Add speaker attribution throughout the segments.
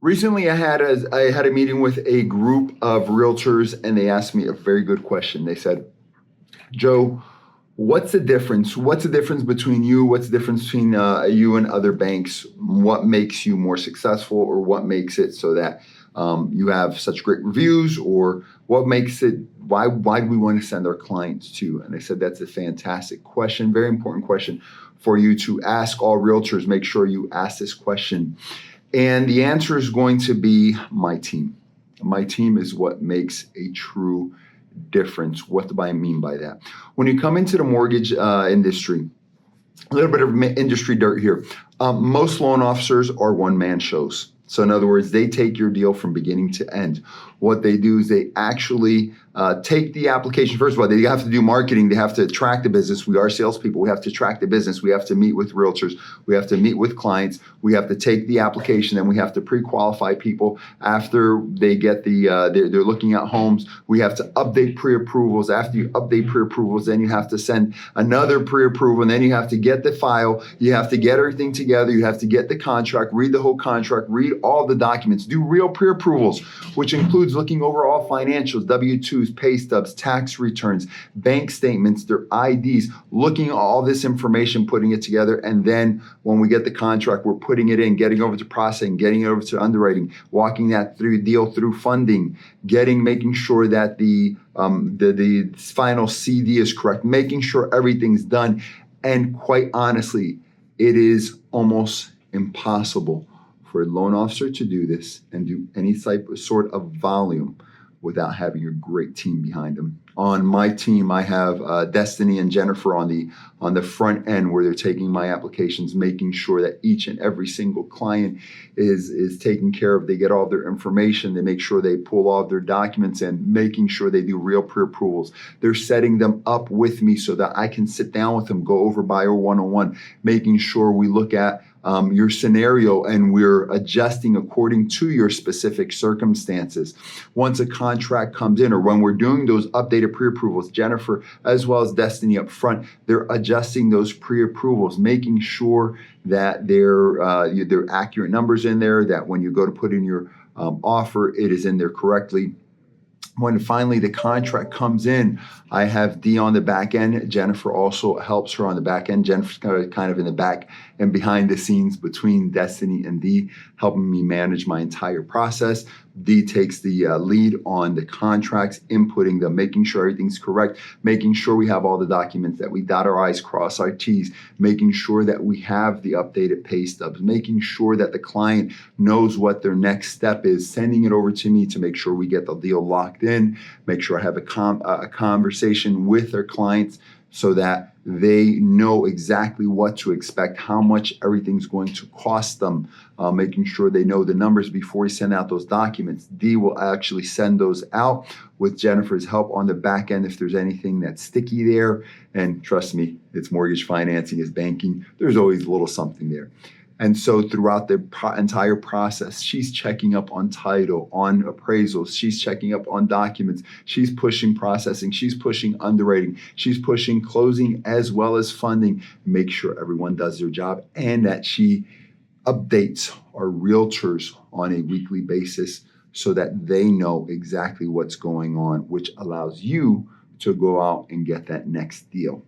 Speaker 1: Recently, I had a meeting with a group of realtors, and they asked me a very good question. They said, "Joe, what's the difference? What's the difference between you? What's the difference between you and other banks? What makes you more successful, or what makes it so that you have such great reviews, or what makes it? Why do we want to send our clients to you?" And I said, "That's a fantastic question, very important question for you to ask all realtors. Make sure you ask this question." And the answer is going to be my team. My team is what makes a true difference. What do I mean by that? When you come into the mortgage industry, a little bit of industry dirt here. Most loan officers are one-man shows. So in other words, they take your deal from beginning to end. What they do is they actually take the application. First of all, they have to do marketing. They have to attract the business. We are salespeople. We have to attract the business. We have to meet with realtors. We have to meet with clients. We have to take the application, and we have to pre-qualify people after they get they're looking at homes. We have to update pre-approvals. After you update pre-approvals, then you have to send another pre-approval, and then you have to get the file. You have to get everything together. You have to get the contract, read the whole contract, read all the documents, do real pre-approvals, which includes looking over all financials, W-2s, pay stubs, tax returns, bank statements, their IDs, looking at all this information, putting it together. And then when we get the contract, we're putting it in, getting over to processing, getting it over to underwriting, walking that through deal through funding, making sure that the final CD is correct, making sure everything's done. And quite honestly, it is almost impossible for a loan officer to do this and do any sort of volume without having a great team behind them. On my team, I have Destiny and Jennifer on the front end, where they're taking my applications, making sure that each and every single client is taken care of. They get all their information. They make sure they pull all their documents, and making sure they do real pre-approvals. They're setting them up with me so that I can sit down with them, go over buyer 101, making sure we look at your scenario, and we're adjusting according to your specific circumstances. Once a contract comes in, or when we're doing those updated pre-approvals, Jennifer as well as Destiny up front, they're adjusting those pre-approvals, making sure that they're accurate numbers in there, that when you go to put in your offer, it is in there correctly. When finally the contract comes in, I have Dee on the back end. Jennifer also helps her on the back end. Jennifer's kind of in the back and behind the scenes between Destiny and Dee, helping me manage my entire process. Dee takes the lead on the contracts, inputting them, making sure everything's correct, making sure we have all the documents, that we dot our I's, cross our T's, making sure that we have the updated pay stubs, making sure that the client knows what their next step is, sending it over to me to make sure we get the deal locked in, make sure I have a conversation with their clients so that they know exactly what to expect, how much everything's going to cost them, making sure they know the numbers before we send out those documents. Dee will actually send those out with Jennifer's help on the back end if there's anything that's sticky there. And trust me, it's mortgage financing, it's banking. There's always a little something there. And so throughout the entire process, she's checking up on title, on appraisals, she's checking up on documents, she's pushing processing, she's pushing underwriting, she's pushing closing as well as funding, make sure everyone does their job, and that she updates our realtors on a weekly basis so that they know exactly what's going on, which allows you to go out and get that next deal.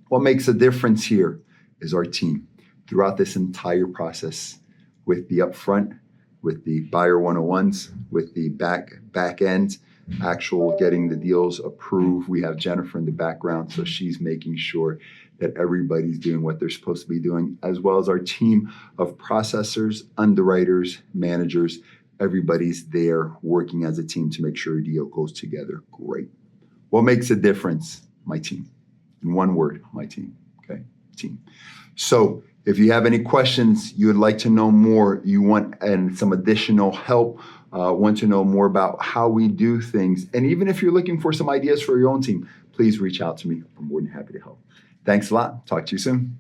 Speaker 1: What makes a difference here is our team. Throughout this entire process, with the upfront, with the buyer 101s, with the back end, actual getting the deals approved, we have Jennifer in the background, so she's making sure that everybody's doing what they're supposed to be doing, as well as our team of processors, underwriters, managers. Everybody's there working as a team to make sure a deal goes together great. What makes a difference? My team. In one word, my team. Okay, team. So if you have any questions, you would like to know more, you want some additional help, want to know more about how we do things, and even if you're looking for some ideas for your own team, please reach out to me. I'm more than happy to help. Thanks a lot. Talk to you soon.